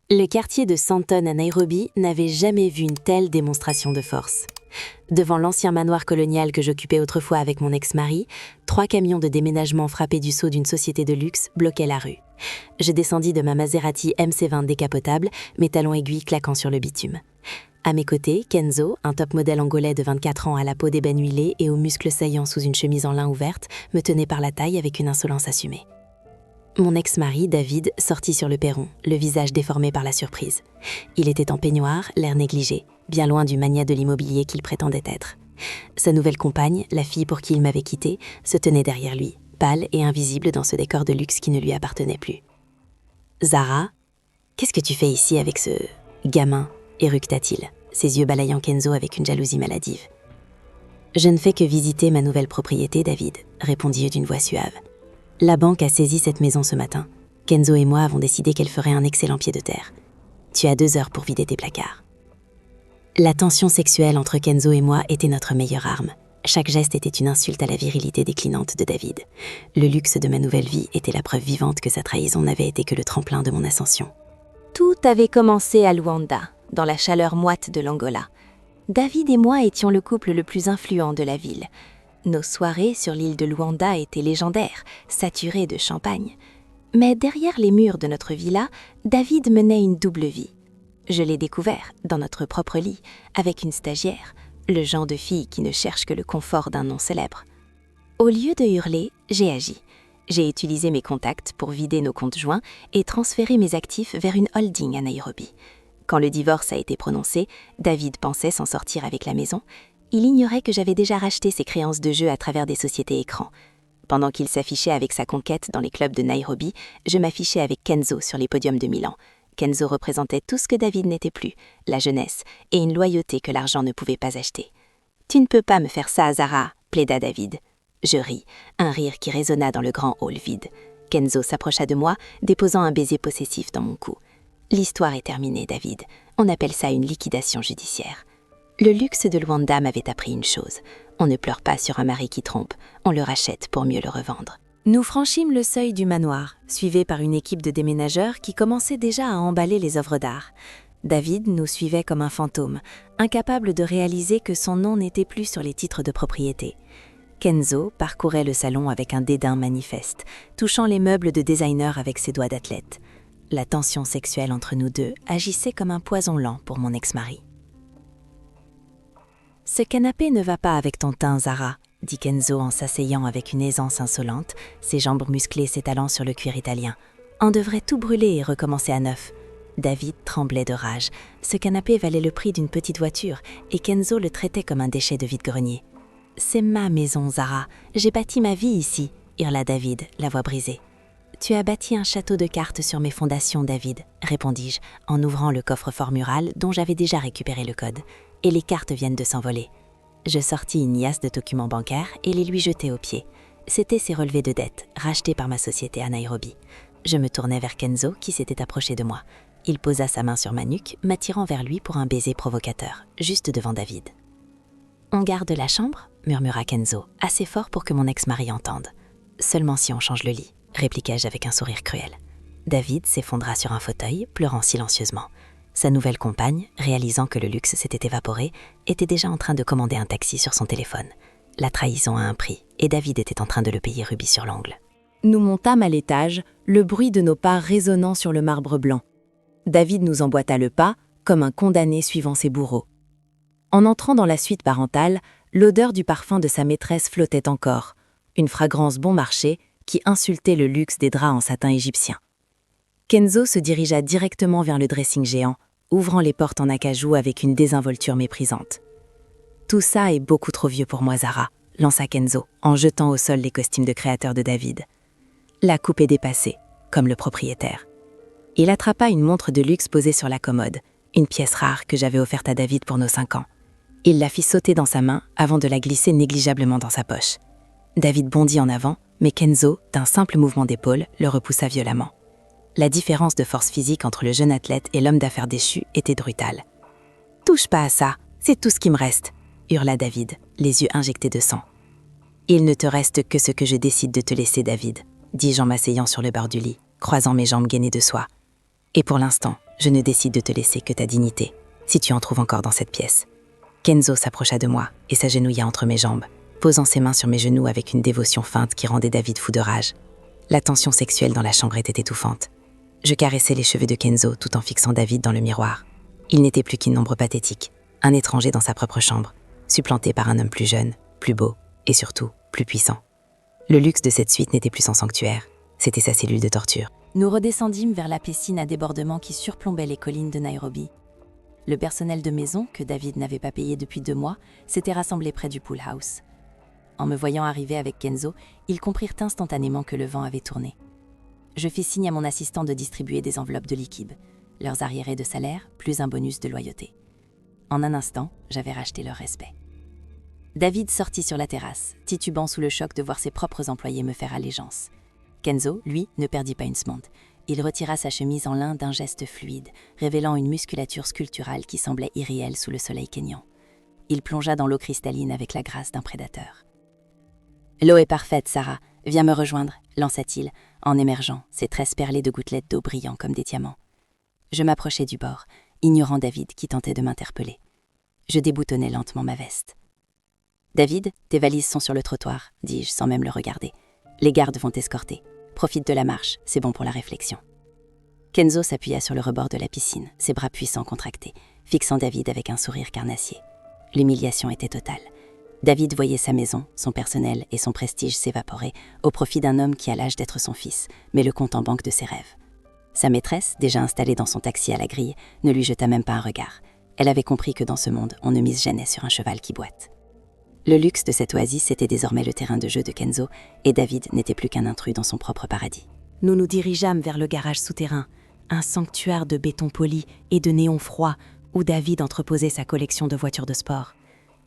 Le quartier de Sandton à Nairobi n'avait jamais vu une telle démonstration de force. Devant l'ancien manoir colonial que j'occupais autrefois avec mon ex-mari, 3 camions de déménagement frappés du sceau d'une société de luxe bloquaient la rue. Je descendis de ma Maserati MC20 décapotable, mes talons aiguilles claquant sur le bitume. À mes côtés, Kenzo, un top modèle angolais de 24 ans à la peau d'ébène huilée et aux muscles saillants sous une chemise en lin ouverte, me tenait par la taille avec une insolence assumée. Mon ex-mari, David, sortit sur le perron, le visage déformé par la surprise. Il était en peignoir, l'air négligé, bien loin du magnat de l'immobilier qu'il prétendait être. Sa nouvelle compagne, la fille pour qui il m'avait quitté, se tenait derrière lui, pâle et invisible dans ce décor de luxe qui ne lui appartenait plus. « Zara, qu'est-ce que tu fais ici avec ce gamin ?» éructa-t-il, ses yeux balayant Kenzo avec une jalousie maladive. « Je ne fais que visiter ma nouvelle propriété, David, » répondis-je d'une voix suave. La banque a saisi cette maison ce matin. Kenzo et moi avons décidé qu'elle ferait un excellent pied de terre. Tu as 2 heures pour vider tes placards. La tension sexuelle entre Kenzo et moi était notre meilleure arme. Chaque geste était une insulte à la virilité déclinante de David. Le luxe de ma nouvelle vie était la preuve vivante que sa trahison n'avait été que le tremplin de mon ascension. Tout avait commencé à Luanda, dans la chaleur moite de l'Angola. David et moi étions le couple le plus influent de la ville. Nos soirées sur l'île de Luanda étaient légendaires, saturées de champagne. Mais derrière les murs de notre villa, David menait une double vie. Je l'ai découvert, dans notre propre lit, avec une stagiaire, le genre de fille qui ne cherche que le confort d'un nom célèbre. Au lieu de hurler, j'ai agi. J'ai utilisé mes contacts pour vider nos comptes joints et transférer mes actifs vers une holding à Nairobi. Quand le divorce a été prononcé, David pensait s'en sortir avec la maison. Il ignorait que j'avais déjà racheté ses créances de jeu à travers des sociétés écrans. Pendant qu'il s'affichait avec sa conquête dans les clubs de Nairobi, je m'affichais avec Kenzo sur les podiums de Milan. Kenzo représentait tout ce que David n'était plus, la jeunesse, et une loyauté que l'argent ne pouvait pas acheter. « Tu ne peux pas me faire ça, Zara », plaida David. Je ris, un rire qui résonna dans le grand hall vide. Kenzo s'approcha de moi, déposant un baiser possessif dans mon cou. « L'histoire est terminée, David. On appelle ça une liquidation judiciaire. » Le luxe de Luanda m'avait appris une chose. On ne pleure pas sur un mari qui trompe, on le rachète pour mieux le revendre. Nous franchîmes le seuil du manoir, suivis par une équipe de déménageurs qui commençait déjà à emballer les œuvres d'art. David nous suivait comme un fantôme, incapable de réaliser que son nom n'était plus sur les titres de propriété. Kenzo parcourait le salon avec un dédain manifeste, touchant les meubles de designer avec ses doigts d'athlète. La tension sexuelle entre nous deux agissait comme un poison lent pour mon ex-mari. « Ce canapé ne va pas avec ton teint, Zara », dit Kenzo en s'asseyant avec une aisance insolente, ses jambes musclées s'étalant sur le cuir italien. « On devrait tout brûler et recommencer à neuf. » David tremblait de rage. Ce canapé valait le prix d'une petite voiture et Kenzo le traitait comme un déchet de vide-grenier. « C'est ma maison, Zara. J'ai bâti ma vie ici », hurla David, la voix brisée. « Tu as bâti un château de cartes sur mes fondations, David, » répondis-je, en ouvrant le coffre-fort mural dont j'avais déjà récupéré le code. « Et les cartes viennent de s'envoler. » Je sortis une liasse de documents bancaires et les lui jetai aux pieds. C'étaient ses relevés de dette, rachetés par ma société à Nairobi. Je me tournai vers Kenzo, qui s'était approché de moi. Il posa sa main sur ma nuque, m'attirant vers lui pour un baiser provocateur, juste devant David. « On garde la chambre ?» murmura Kenzo, assez fort pour que mon ex-mari entende. « Seulement si on change le lit », répliquai-je avec un sourire cruel. David s'effondra sur un fauteuil, pleurant silencieusement. Sa nouvelle compagne, réalisant que le luxe s'était évaporé, était déjà en train de commander un taxi sur son téléphone. La trahison a un prix, et David était en train de le payer rubis sur l'ongle. Nous montâmes à l'étage, le bruit de nos pas résonnant sur le marbre blanc. David nous emboîta le pas, comme un condamné suivant ses bourreaux. En entrant dans la suite parentale, l'odeur du parfum de sa maîtresse flottait encore, une fragrance bon marché qui insultait le luxe des draps en satin égyptien. Kenzo se dirigea directement vers le dressing géant, ouvrant les portes en acajou avec une désinvolture méprisante. « Tout ça est beaucoup trop vieux pour moi, Zara », lança Kenzo, en jetant au sol les costumes de créateur de David. La coupe est dépassée, comme le propriétaire. Il attrapa une montre de luxe posée sur la commode, une pièce rare que j'avais offerte à David pour nos 5 ans. Il la fit sauter dans sa main avant de la glisser négligiblement dans sa poche. David bondit en avant, mais Kenzo, d'un simple mouvement d'épaule, le repoussa violemment. La différence de force physique entre le jeune athlète et l'homme d'affaires déchu était brutale. « Touche pas à ça, c'est tout ce qui me reste », hurla David, les yeux injectés de sang. « Il ne te reste que ce que je décide de te laisser, David », dis-je en m'asseyant sur le bord du lit, croisant mes jambes gainées de soie. « Et pour l'instant, je ne décide de te laisser que ta dignité, si tu en trouves encore dans cette pièce. Kenzo s'approcha de moi et s'agenouilla entre mes jambes, posant ses mains sur mes genoux avec une dévotion feinte qui rendait David fou de rage. La tension sexuelle dans la chambre était étouffante. Je caressais les cheveux de Kenzo tout en fixant David dans le miroir. Il n'était plus qu'une ombre pathétique, un étranger dans sa propre chambre, supplanté par un homme plus jeune, plus beau et surtout plus puissant. Le luxe de cette suite n'était plus son sanctuaire, c'était sa cellule de torture. Nous redescendîmes vers la piscine à débordement qui surplombait les collines de Nairobi. Le personnel de maison, que David n'avait pas payé depuis 2 mois, s'était rassemblé près du pool house. En me voyant arriver avec Kenzo, ils comprirent instantanément que le vent avait tourné. Je fis signe à mon assistant de distribuer des enveloppes de liquide, leurs arriérés de salaire, plus un bonus de loyauté. En un instant, j'avais racheté leur respect. David sortit sur la terrasse, titubant sous le choc de voir ses propres employés me faire allégeance. Kenzo, lui, ne perdit pas une seconde. Il retira sa chemise en lin d'un geste fluide, révélant une musculature sculpturale qui semblait irréelle sous le soleil kényan. Il plongea dans l'eau cristalline avec la grâce d'un prédateur. « L'eau est parfaite, Sarah. Viens me rejoindre », lança-t-il, en émergeant, ses tresses perlées de gouttelettes d'eau brillant comme des diamants. Je m'approchai du bord, ignorant David qui tentait de m'interpeller. Je déboutonnai lentement ma veste. « David, tes valises sont sur le trottoir », dis-je sans même le regarder. « Les gardes vont t'escorter. Profite de la marche, c'est bon pour la réflexion. » Kenzo s'appuya sur le rebord de la piscine, ses bras puissants contractés, fixant David avec un sourire carnassier. L'humiliation était totale. David voyait sa maison, son personnel et son prestige s'évaporer au profit d'un homme qui a l'âge d'être son fils, mais le compte en banque de ses rêves. Sa maîtresse, déjà installée dans son taxi à la grille, ne lui jeta même pas un regard. Elle avait compris que dans ce monde, on ne mise jamais sur un cheval qui boite. Le luxe de cette oasis était désormais le terrain de jeu de Kenzo, et David n'était plus qu'un intrus dans son propre paradis. Nous nous dirigeâmes vers le garage souterrain, un sanctuaire de béton poli et de néon froid où David entreposait sa collection de voitures de sport.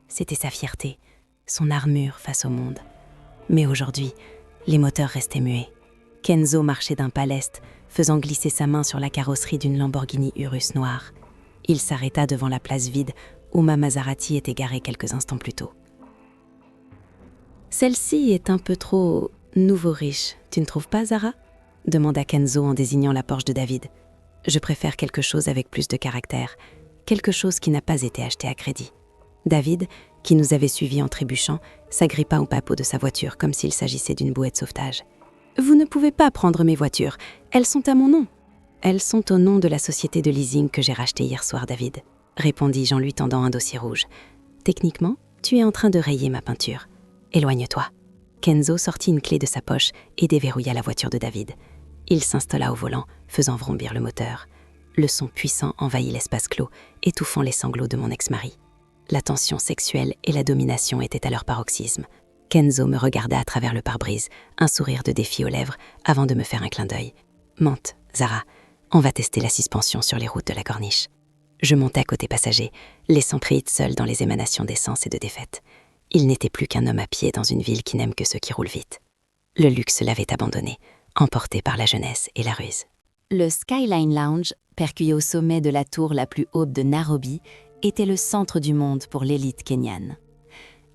C'était sa fierté, son armure face au monde. Mais aujourd'hui, les moteurs restaient muets. Kenzo marchait d'un pas leste, faisant glisser sa main sur la carrosserie d'une Lamborghini Urus noire. Il s'arrêta devant la place vide où ma Maserati était garée quelques instants plus tôt. « Celle-ci est un peu trop nouveau riche, tu ne trouves pas, Zara ?» demanda Kenzo en désignant la Porsche de David. « Je préfère quelque chose avec plus de caractère, quelque chose qui n'a pas été acheté à crédit. » David, qui nous avait suivis en trébuchant, s'agrippa au papeau de sa voiture comme s'il s'agissait d'une bouée de sauvetage. « Vous ne pouvez pas prendre mes voitures, elles sont à mon nom. »« Elles sont au nom de la société de leasing que j'ai rachetée hier soir, David, » répondis-je en lui tendant un dossier rouge. « Techniquement, tu es en train de rayer ma peinture. Éloigne-toi. » Kenzo sortit une clé de sa poche et déverrouilla la voiture de David. Il s'installa au volant, faisant vrombir le moteur. Le son puissant envahit l'espace clos, étouffant les sanglots de mon ex-mari. La tension sexuelle et la domination étaient à leur paroxysme. Kenzo me regarda à travers le pare-brise, un sourire de défi aux lèvres, avant de me faire un clin d'œil. « Monte, Zara, on va tester la suspension sur les routes de la corniche. » Je montai côté passager, laissant Preet seul dans les émanations d'essence et de défaite. Il n'était plus qu'un homme à pied dans une ville qui n'aime que ceux qui roulent vite. Le luxe l'avait abandonné, emporté par la jeunesse et la ruse. Le Skyline Lounge, percuté au sommet de la tour la plus haute de Nairobi, était le centre du monde pour l'élite kenyane.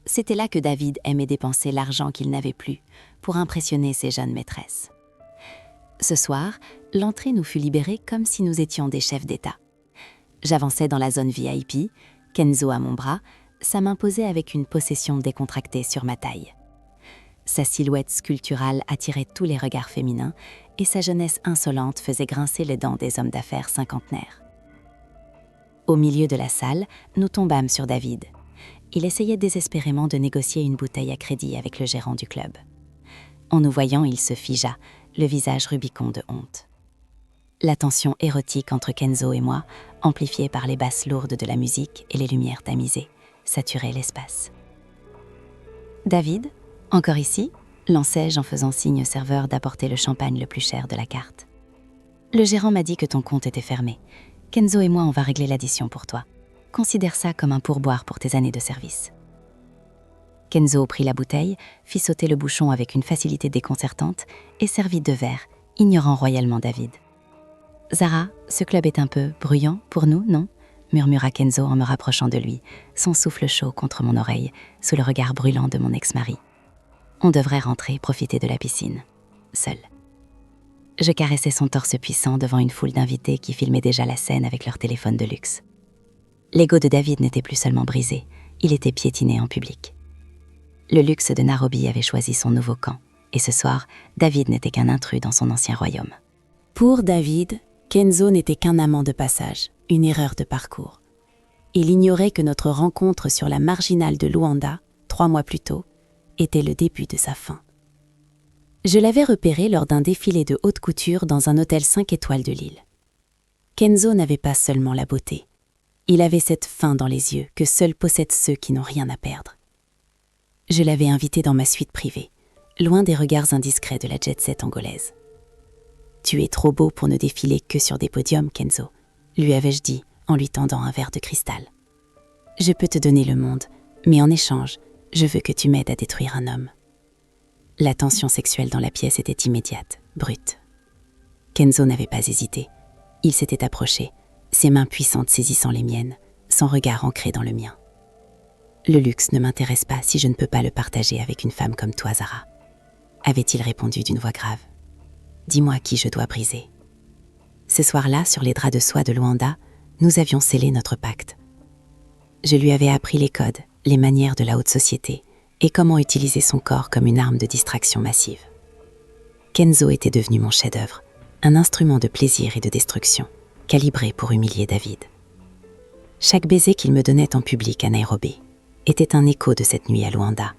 C'était là que David aimait dépenser l'argent qu'il n'avait plus pour impressionner ses jeunes maîtresses. Ce soir, l'entrée nous fut libérée comme si nous étions des chefs d'État. J'avançais dans la zone VIP, Kenzo à mon bras, sa main posée avec une possession décontractée sur ma taille. Sa silhouette sculpturale attirait tous les regards féminins et sa jeunesse insolente faisait grincer les dents des hommes d'affaires cinquantenaires. Au milieu de la salle, nous tombâmes sur David. Il essayait désespérément de négocier une bouteille à crédit avec le gérant du club. En nous voyant, il se figea, le visage rubicond de honte. La tension érotique entre Kenzo et moi, amplifiée par les basses lourdes de la musique et les lumières tamisées, saturait l'espace. « David, encore ici ?» lançai-je en faisant signe au serveur d'apporter le champagne le plus cher de la carte. « Le gérant m'a dit que ton compte était fermé. Kenzo et moi, on va régler l'addition pour toi. Considère ça comme un pourboire pour tes années de service. » Kenzo prit la bouteille, fit sauter le bouchon avec une facilité déconcertante et servit 2 verres, ignorant royalement David. « Zara, ce club est un peu bruyant pour nous, non ?» murmura Kenzo en me rapprochant de lui, son souffle chaud contre mon oreille, sous le regard brûlant de mon ex-mari. On devrait rentrer profiter de la piscine, seul. Je caressais son torse puissant devant une foule d'invités qui filmaient déjà la scène avec leur téléphone de luxe. L'ego de David n'était plus seulement brisé, il était piétiné en public. Le luxe de Nairobi avait choisi son nouveau camp, et ce soir, David n'était qu'un intrus dans son ancien royaume. Pour David, Kenzo n'était qu'un amant de passage, une erreur de parcours. Il ignorait que notre rencontre sur la marginale de Luanda, 3 mois plus tôt, était le début de sa fin. Je l'avais repéré lors d'un défilé de haute couture dans un hôtel 5 étoiles de Lille. Kenzo n'avait pas seulement la beauté. Il avait cette faim dans les yeux que seuls possèdent ceux qui n'ont rien à perdre. Je l'avais invité dans ma suite privée, loin des regards indiscrets de la jet-set angolaise. « Tu es trop beau pour ne défiler que sur des podiums, Kenzo », lui avais-je dit en lui tendant un verre de cristal. « Je peux te donner le monde, mais en échange, je veux que tu m'aides à détruire un homme. » La tension sexuelle dans la pièce était immédiate, brute. Kenzo n'avait pas hésité. Il s'était approché, ses mains puissantes saisissant les miennes, son regard ancré dans le mien. « Le luxe ne m'intéresse pas si je ne peux pas le partager avec une femme comme toi, Zara. » avait-il répondu d'une voix grave. « Dis-moi qui je dois briser. » Ce soir-là, sur les draps de soie de Luanda, nous avions scellé notre pacte. Je lui avais appris les codes, les manières de la haute société, et comment utiliser son corps comme une arme de distraction massive. Kenzo était devenu mon chef-d'œuvre, un instrument de plaisir et de destruction, calibré pour humilier David. Chaque baiser qu'il me donnait en public à Nairobi était un écho de cette nuit à Luanda,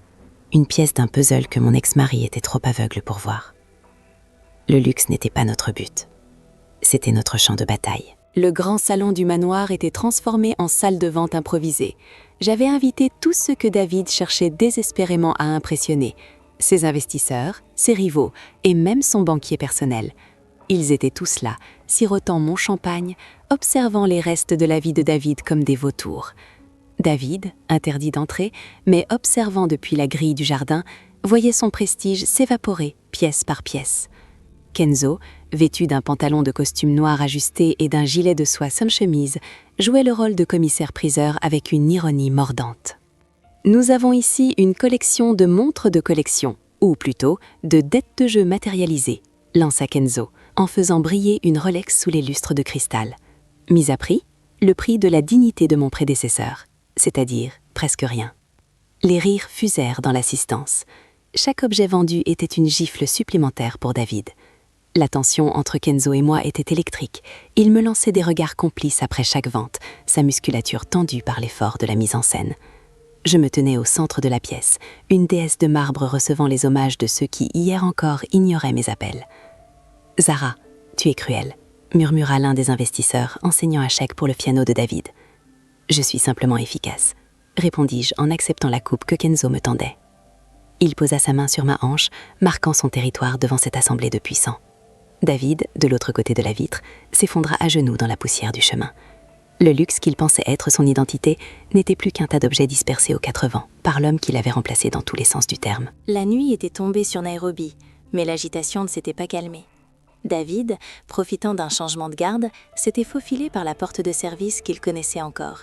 une pièce d'un puzzle que mon ex-mari était trop aveugle pour voir. Le luxe n'était pas notre but, c'était notre champ de bataille. Le grand salon du manoir était transformé en salle de vente improvisée. J'avais invité tous ceux que David cherchait désespérément à impressionner, ses investisseurs, ses rivaux et même son banquier personnel. Ils étaient tous là, sirotant mon champagne, observant les restes de la vie de David comme des vautours. David, interdit d'entrer, mais observant depuis la grille du jardin, voyait son prestige s'évaporer pièce par pièce. Kenzo, vêtu d'un pantalon de costume noir ajusté et d'un gilet de soie sans chemise, jouait le rôle de commissaire-priseur avec une ironie mordante. Nous avons ici une collection de montres de collection, ou plutôt de dettes de jeu matérialisées, lança Kenzo, en faisant briller une Rolex sous les lustres de cristal. Mis à prix, le prix de la dignité de mon prédécesseur, c'est-à-dire presque rien. Les rires fusèrent dans l'assistance. Chaque objet vendu était une gifle supplémentaire pour David. La tension entre Kenzo et moi était électrique. Il me lançait des regards complices après chaque vente, sa musculature tendue par l'effort de la mise en scène. Je me tenais au centre de la pièce, une déesse de marbre recevant les hommages de ceux qui, hier encore, ignoraient mes appels. « Zara, tu es cruelle », murmura l'un des investisseurs, enseignant un chèque pour le piano de David. « Je suis simplement efficace », répondis-je en acceptant la coupe que Kenzo me tendait. Il posa sa main sur ma hanche, marquant son territoire devant cette assemblée de puissants. David, de l'autre côté de la vitre, s'effondra à genoux dans la poussière du chemin. Le luxe qu'il pensait être son identité n'était plus qu'un tas d'objets dispersés aux 4 vents par l'homme qui l'avait remplacé dans tous les sens du terme. La nuit était tombée sur Nairobi, mais l'agitation ne s'était pas calmée. David, profitant d'un changement de garde, s'était faufilé par la porte de service qu'il connaissait encore.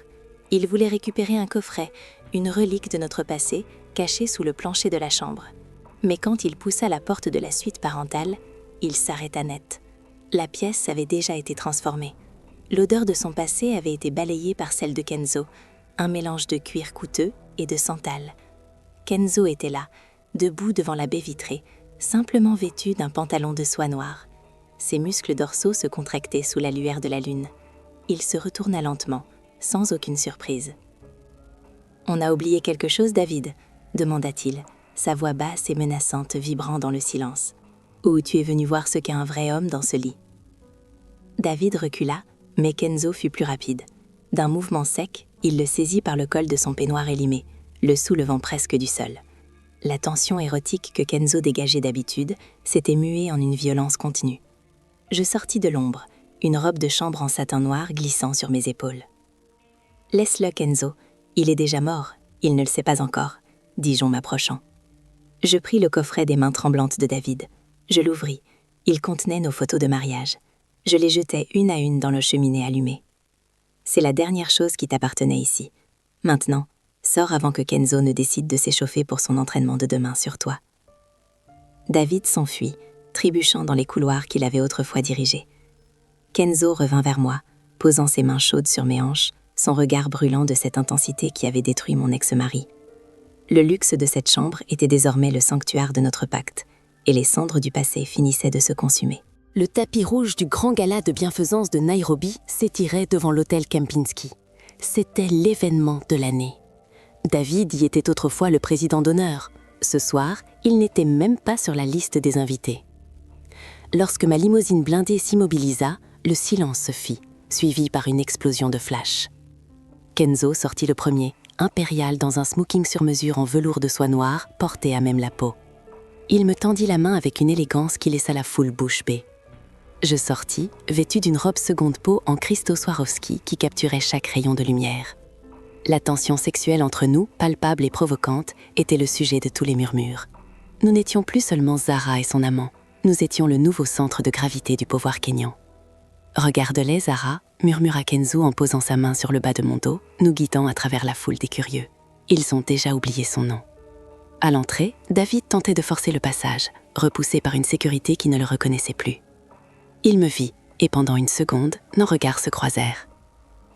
Il voulait récupérer un coffret, une relique de notre passé, cachée sous le plancher de la chambre. Mais quand il poussa la porte de la suite parentale, il s'arrêta net. La pièce avait déjà été transformée. L'odeur de son passé avait été balayée par celle de Kenzo, un mélange de cuir coûteux et de santal. Kenzo était là, debout devant la baie vitrée, simplement vêtu d'un pantalon de soie noire. Ses muscles dorsaux se contractaient sous la lueur de la lune. Il se retourna lentement, sans aucune surprise. « On a oublié quelque chose, David ?» demanda-t-il, sa voix basse et menaçante vibrant dans le silence. « Ou tu es venu voir ce qu'est un vrai homme dans ce lit ?» David recula, mais Kenzo fut plus rapide. D'un mouvement sec, il le saisit par le col de son peignoir élimé, le soulevant presque du sol. La tension érotique que Kenzo dégageait d'habitude s'était muée en une violence contenue. Je sortis de l'ombre, une robe de chambre en satin noir glissant sur mes épaules. « Laisse-le, Kenzo. Il est déjà mort. Il ne le sait pas encore, » dis-je en m'approchant. Je pris le coffret des mains tremblantes de David. Je l'ouvris. Il contenait nos photos de mariage. Je les jetai une à une dans le cheminée allumée. « C'est la dernière chose qui t'appartenait ici. Maintenant, sors avant que Kenzo ne décide de s'échauffer pour son entraînement de demain sur toi. » David s'enfuit, trébuchant dans les couloirs qu'il avait autrefois dirigés. Kenzo revint vers moi, posant ses mains chaudes sur mes hanches, son regard brûlant de cette intensité qui avait détruit mon ex-mari. Le luxe de cette chambre était désormais le sanctuaire de notre pacte, et les cendres du passé finissaient de se consumer. Le tapis rouge du grand gala de bienfaisance de Nairobi s'étirait devant l'hôtel Kempinski. C'était l'événement de l'année. David y était autrefois le président d'honneur. Ce soir, il n'était même pas sur la liste des invités. Lorsque ma limousine blindée s'immobilisa, le silence se fit, suivi par une explosion de flash. Kenzo sortit le premier, impérial dans un smoking sur mesure en velours de soie noire, porté à même la peau. Il me tendit la main avec une élégance qui laissa la foule bouche bée. Je sortis, vêtue d'une robe seconde peau en Christo Swarovski qui capturait chaque rayon de lumière. La tension sexuelle entre nous, palpable et provocante, était le sujet de tous les murmures. Nous n'étions plus seulement Zara et son amant, nous étions le nouveau centre de gravité du pouvoir kényan. « Regarde-les, Zara », murmura Kenzo en posant sa main sur le bas de mon dos, nous guidant à travers la foule des curieux. Ils ont déjà oublié son nom. À l'entrée, David tentait de forcer le passage, repoussé par une sécurité qui ne le reconnaissait plus. Il me vit, et pendant une seconde, nos regards se croisèrent.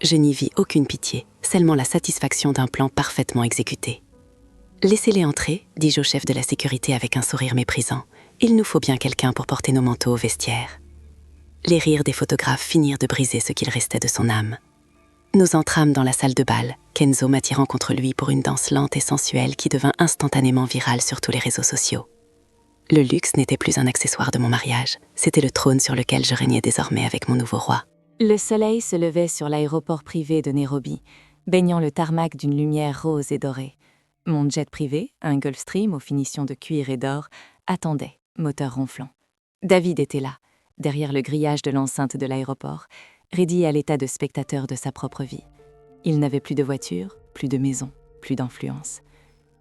Je n'y vis aucune pitié, seulement la satisfaction d'un plan parfaitement exécuté. « Laissez-les entrer », dis-je au chef de la sécurité avec un sourire méprisant. « Il nous faut bien quelqu'un pour porter nos manteaux au vestiaire. » Les rires des photographes finirent de briser ce qu'il restait de son âme. Nous entrâmes dans la salle de bal, Kenzo m'attirant contre lui pour une danse lente et sensuelle qui devint instantanément virale sur tous les réseaux sociaux. Le luxe n'était plus un accessoire de mon mariage, c'était le trône sur lequel je régnais désormais avec mon nouveau roi. Le soleil se levait sur l'aéroport privé de Nairobi, baignant le tarmac d'une lumière rose et dorée. Mon jet privé, un Gulfstream aux finitions de cuir et d'or, attendait, moteur ronflant. David était là, derrière le grillage de l'enceinte de l'aéroport, réduit à l'état de spectateur de sa propre vie. Il n'avait plus de voiture, plus de maison, plus d'influence.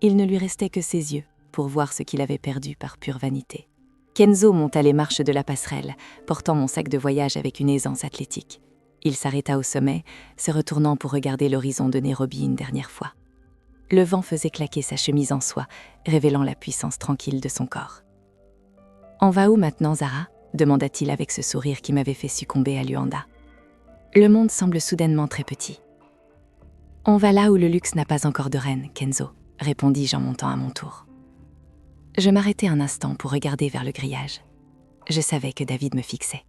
Il ne lui restait que ses yeux pour voir ce qu'il avait perdu par pure vanité. Kenzo monta les marches de la passerelle, portant mon sac de voyage avec une aisance athlétique. Il s'arrêta au sommet, se retournant pour regarder l'horizon de Nairobi une dernière fois. Le vent faisait claquer sa chemise en soie, révélant la puissance tranquille de son corps. « On va où maintenant, Zara ?» demanda-t-il avec ce sourire qui m'avait fait succomber à Luanda. Le monde semble soudainement très petit. « On va là où le luxe n'a pas encore de reine, Kenzo, » répondis-je en montant à mon tour. Je m'arrêtai un instant pour regarder vers le grillage. Je savais que David me fixait.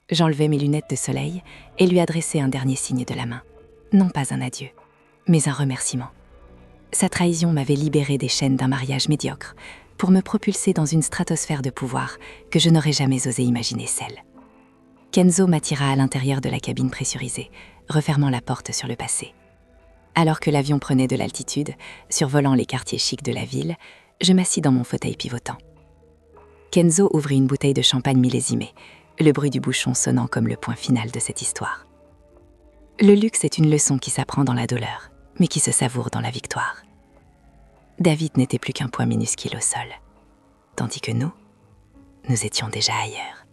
J'enlevai mes lunettes de soleil et lui adressai un dernier signe de la main. Non pas un adieu, mais un remerciement. Sa trahison m'avait libéré des chaînes d'un mariage médiocre pour me propulser dans une stratosphère de pouvoir que je n'aurais jamais osé imaginer celle. Kenzo m'attira à l'intérieur de la cabine pressurisée, refermant la porte sur le passé. Alors que l'avion prenait de l'altitude, survolant les quartiers chics de la ville, je m'assis dans mon fauteuil pivotant. Kenzo ouvrit une bouteille de champagne millésimée, le bruit du bouchon sonnant comme le point final de cette histoire. Le luxe est une leçon qui s'apprend dans la douleur, mais qui se savoure dans la victoire. David n'était plus qu'un point minuscule au sol, tandis que nous étions déjà ailleurs.